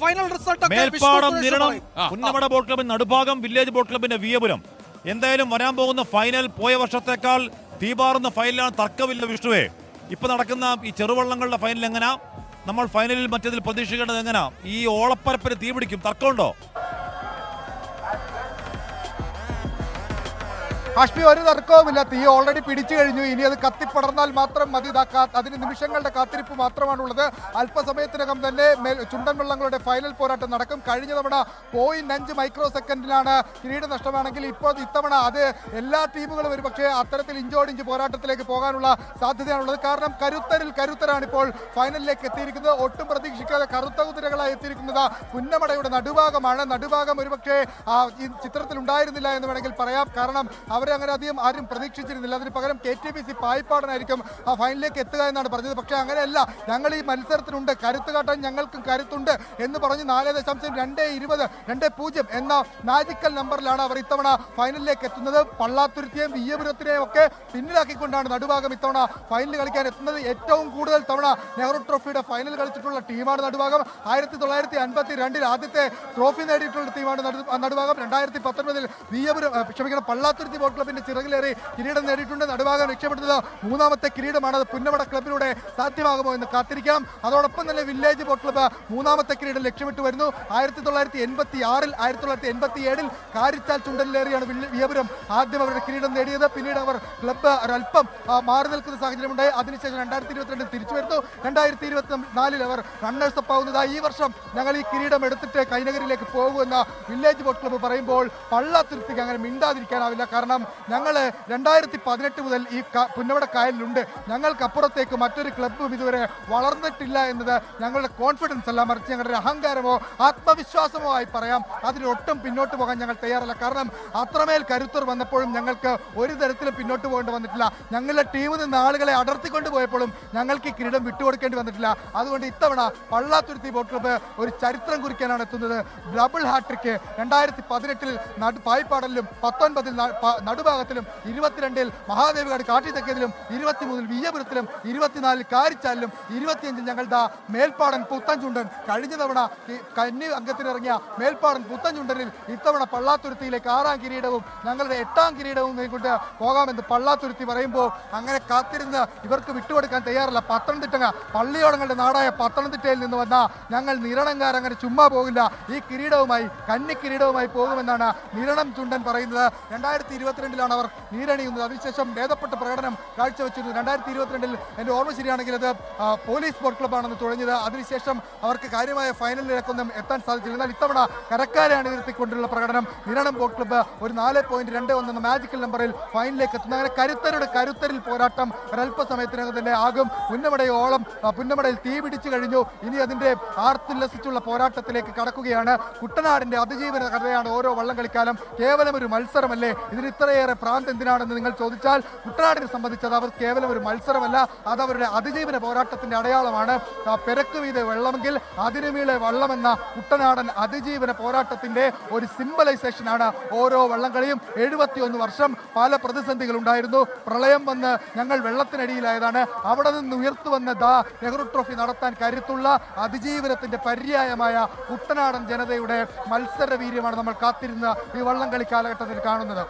Final result Melpadam Niranam Punnamada boat ക്ലബിന് Nadubhagam village boat ക്ലബിന്റെ വിയപുരം. എന്തായാലും വരാൻ പോകുന്ന ഫൈനൽ പോയ വർഷത്തേക്കാൾ തീപാറുന്ന ഫൈനലാണ്. തർക്കമില്ല വിഷ്ണുവേ. ഇപ്പൊ നടക്കുന്ന ഈ ചെറുവള്ളങ്ങളുടെ ഫൈനൽ എങ്ങനാ? നമ്മൾ ഫൈനലിൽ മറ്റേതിൽ പ്രതീക്ഷിക്കേണ്ടത് എങ്ങനാ? ഈ ഓളപ്പരപ്പിന് തീ പിടിക്കും, തർക്കമുണ്ടോ? ഹാഷ്മി, ഒരു തർക്കവുമില്ല. തീ ഓൾറെഡി പിടിച്ചു കഴിഞ്ഞു. ഇനി അത് കത്തിപ്പടർന്നാൽ മാത്രം മതി. അതിന് നിമിഷങ്ങളുടെ കാത്തിരിപ്പ് മാത്രമാണുള്ളത്. അല്പസമയത്തിനകം തന്നെ ചുണ്ടൻ വള്ളങ്ങളുടെ ഫൈനൽ പോരാട്ടം നടക്കും. കഴിഞ്ഞ തവണ 0.5 മൈക്രോ സെക്കൻഡിലാണ് കിരീട നഷ്ടമാണെങ്കിൽ ഇത്തവണ അത് എല്ലാ ടീമുകളും ഒരു പക്ഷേ അത്തരത്തിൽ ഇഞ്ചോടിഞ്ച് പോരാട്ടത്തിലേക്ക് പോകാനുള്ള സാധ്യതയാണുള്ളത്. കാരണം കരുത്തരാണ് ഇപ്പോൾ ഫൈനലിലേക്ക് എത്തിയിരിക്കുന്നത്. ഒട്ടും പ്രതീക്ഷിക്കാതെ കറുത്ത കുതിരകളായി എത്തിയിരിക്കുന്നത് പുന്നമടയുടെ നടുഭാഗമാണ്. നടുഭാഗം ഒരുപക്ഷെ ഈ ചിത്രത്തിൽ ഉണ്ടായിരുന്നില്ല എന്ന് വേണമെങ്കിൽ പറയാം. കാരണം അങ്ങനെ അധികം ആരും പ്രതീക്ഷിച്ചിരുന്നില്ല. അതിന് പകരം KTBC പായിപ്പാടനായിരിക്കും ആ ഫൈനലിലേക്ക് എത്തുക എന്നാണ് പറഞ്ഞത്. പക്ഷേ അങ്ങനെയല്ല, ഞങ്ങൾ ഈ മത്സരത്തിനുണ്ട്, കരുത്ത് കാട്ടാൻ ഞങ്ങൾക്കും കരുത്തുണ്ട് എന്ന് പറഞ്ഞ് 4.20 എന്ന മാജിക്കൽ നമ്പറിലാണ് അവർ ഇത്തവണ ഫൈനലിലേക്ക് എത്തുന്നത്. പള്ളാത്തുരുത്തിയെയും വിയ്യപുരത്തിനെയും ഒക്കെ പിന്നിലാക്കിക്കൊണ്ടാണ് നടുഭാഗം ഇത്തവണ ഫൈനൽ കളിക്കാൻ എത്തുന്നത്. ഏറ്റവും കൂടുതൽ തവണ നെഹ്റു ട്രോഫിയുടെ ഫൈനൽ കളിച്ചിട്ടുള്ള ടീമാണ് നടുഭാഗം. 1952 ആദ്യത്തെ ട്രോഫി നേടിയിട്ടുള്ള ടീമാണ് നടുഭാഗം. 2019 പള്ളാത്തുരുത്തി ബോട്ട് ക്ലബിന്റെ ചിറകിലേറി കിരീടം നേടിയിട്ടുണ്ട്. നടുഭാഗം രക്ഷപ്പെടുന്നത് 3ാമത്തെ കിരീടമാണ്. അത് പുന്നമട ക്ലബിലൂടെ സാധ്യമാകുമോ എന്ന് കാത്തിരിക്കാം. അതോടൊപ്പം തന്നെ വില്ലേജ് ബോട്ട് ക്ലബ് 3ാമത്തെ കിരീടം ലക്ഷ്യമിട്ട് വരുന്നു. 1986 1987 കാരിച്ചാൽ ചുണ്ടലിലേറിയാണ് വിയപുരം ആദ്യം അവരുടെ കിരീടം നേടിയത്. പിന്നീട് അവർ ക്ലബ്ബ് ഒരല്പം മാറി നിൽക്കുന്ന സാഹചര്യമുണ്ടായി. അതിനുശേഷം 2022 തിരിച്ചു വരുന്നു. 2024 അവർ റണ്ണേഴ്സ് അപ്പ് ആവുന്നത്. ഈ വർഷം ഞങ്ങൾ ഈ കിരീടം എടുത്തിട്ട് കൈനഗരിയിലേക്ക് പോകുമെന്ന് വില്ലേജ് ബോട്ട് ക്ലബ്ബ് പറയുമ്പോൾ പള്ളാത്തുരുത്തിക്ക് അങ്ങനെ മിണ്ടാതിരിക്കാനാവില്ല. കാരണം ഞങ്ങൾ 2018 മുതൽ ഈ പുന്നമട കായലിലുണ്ട്. ഞങ്ങൾക്കപ്പുറത്തേക്ക് മറ്റൊരു ക്ലബ്ബും ഇതുവരെ വളർന്നിട്ടില്ല എന്നത് ഞങ്ങളുടെ കോൺഫിഡൻസ് അല്ല, മറിച്ച് ഞങ്ങളുടെ അഹങ്കാരമോ ആത്മവിശ്വാസമോ ആയി പറയാം. അതിനൊട്ടും പിന്നോട്ട് പോകാൻ ഞങ്ങൾ തയ്യാറല്ല. കാരണം അത്രമേൽ കരുത്തർ വന്നപ്പോഴും ഞങ്ങൾക്ക് ഒരു തരത്തിലും പിന്നോട്ട് പോകേണ്ടി വന്നിട്ടില്ല. ഞങ്ങളുടെ ടീമിൽ നിന്ന് ആളുകളെ അടർത്തിക്കൊണ്ട് പോയപ്പോഴും ഞങ്ങൾക്ക് ഈ കിരീടം വിട്ടുകൊടുക്കേണ്ടി വന്നിട്ടില്ല. അതുകൊണ്ട് ഇത്തവണ പള്ളാത്തുരുത്തി ബോട്ട് ക്ലബ്ബ് ഒരു ചരിത്രം കുറിക്കാനാണ് എത്തുന്നത്. ഡബിൾ ഹാട്രിക്ക് 2018 പായിപ്പാടലിലും 19 നടുഭാഗത്തിലും 22 മഹാദേവികാട് കാട്ടിത്തക്കതിലും 23 വിയ്യപുരത്തിലും 24 കാരിച്ചാലിലും 25 ഞങ്ങളുടെ മേൽപ്പാടൻ പുത്തൻചുണ്ടൻ. കഴിഞ്ഞ തവണ കന്നി അംഗത്തിനിറങ്ങിയ മേൽപ്പാടൻ പുത്തൻചുണ്ടനിൽ ഇത്തവണ പള്ളാത്തുരുത്തിയിലേക്ക് 6ാം കിരീടവും ഞങ്ങളുടെ 8ാം കിരീടവും കൊണ്ട് പോകാമെന്ന് പള്ളാത്തുരുത്തി പറയുമ്പോൾ അങ്ങനെ കാത്തിരുന്ന് ഇവർക്ക് വിട്ടുകൊടുക്കാൻ തയ്യാറല്ല. പള്ളിയോടങ്ങളുടെ നാടായ പത്തനംതിട്ടയിൽ നിന്ന് വന്ന ഞങ്ങൾ നിരണങ്കാരങ്ങനെ ചുമ്മാ പോകില്ല. ഈ കിരീടവുമായി കന്നി കിരീടവുമായി പോകുമെന്നാണ് നിരണം ചുണ്ടൻ പറയുന്നത്. 2022 അവർ നീരണിയുന്നത്. അതിനുശേഷം ഭേദപ്പെട്ട പ്രകടനം കാഴ്ചവെച്ചിരുന്നു. 2022 എൻ്റെ ഓർമ്മ ശരിയാണെങ്കിൽ അത് പോലീസ് ബോട്ട് ക്ലബ്ബാണെന്ന് തുടങ്ങിയത്. അതിനുശേഷം അവർക്ക് കാര്യമായ ഫൈനലിലേക്കൊന്നും എത്താൻ സാധിച്ചില്ല. എന്നാൽ ഇത്തവണ കരക്കാരെ അണിനിർത്തിക്കൊണ്ടുള്ള പ്രകടനം നിരണം ബോട്ട് ക്ലബ്ബ് ഒരു 4.21 എന്ന മാജിക്കൽ നമ്പറിൽ ഫൈനലിലേക്ക് എത്തുന്നു. അങ്ങനെ കരുത്തരിൽ പോരാട്ടം ഒരല്പസമയത്തിനകം തന്നെ ആകും. പുന്നമടയിൽ തീ പിടിച്ചു കഴിഞ്ഞു. ഇനി അതിൻ്റെ ആർത്തുല്ലസിച്ചുള്ള പോരാട്ടത്തിലേക്ക് കടക്കുകയാണ്. കുട്ടനാടിൻ്റെ അതിജീവന കഥയാണ് ഓരോ വള്ളംകളിക്കാലം. കേവലം ഒരു മത്സരമല്ലേ? ഇതിന് ഇത്രയേറെ പ്രാന്ത് എന്തിനാണെന്ന് നിങ്ങൾ ചോദിച്ചാൽ കുട്ടനാടിനെ സംബന്ധിച്ചത് അവർ കേവലം ഒരു മത്സരമല്ല, അത് അവരുടെ അതിജീവന പോരാട്ടത്തിന്റെ അടയാളമാണ്. പെരക്ക് വീതെ വെള്ളമെങ്കിൽ അതിനുമീളെ വള്ളമെന്ന കുട്ടനാടൻ അതിജീവന പോരാട്ടത്തിന്റെ ഒരു സിംബലൈസേഷനാണ് ഓരോ വള്ളംകളിയും. 71 വർഷം പല പ്രതിസന്ധികൾ ഉണ്ടായിരുന്നു. പ്രളയം വന്ന് ഞങ്ങൾ വെള്ളത്തിനടിയിലായതാണ്. അവിടെ നിന്ന് ഉയർത്തു വന്ന നെഹ്റു ട്രോഫി നടത്താൻ കരുത്തുള്ള അതിജീവനത്തിന്റെ പര്യായമായ കുട്ടനാടൻ ജനതയുടെ മത്സര വീര്യമാണ് നമ്മൾ കാത്തിരുന്ന ഈ വള്ളംകളി കാലഘട്ടത്തിൽ കാണുന്നത്.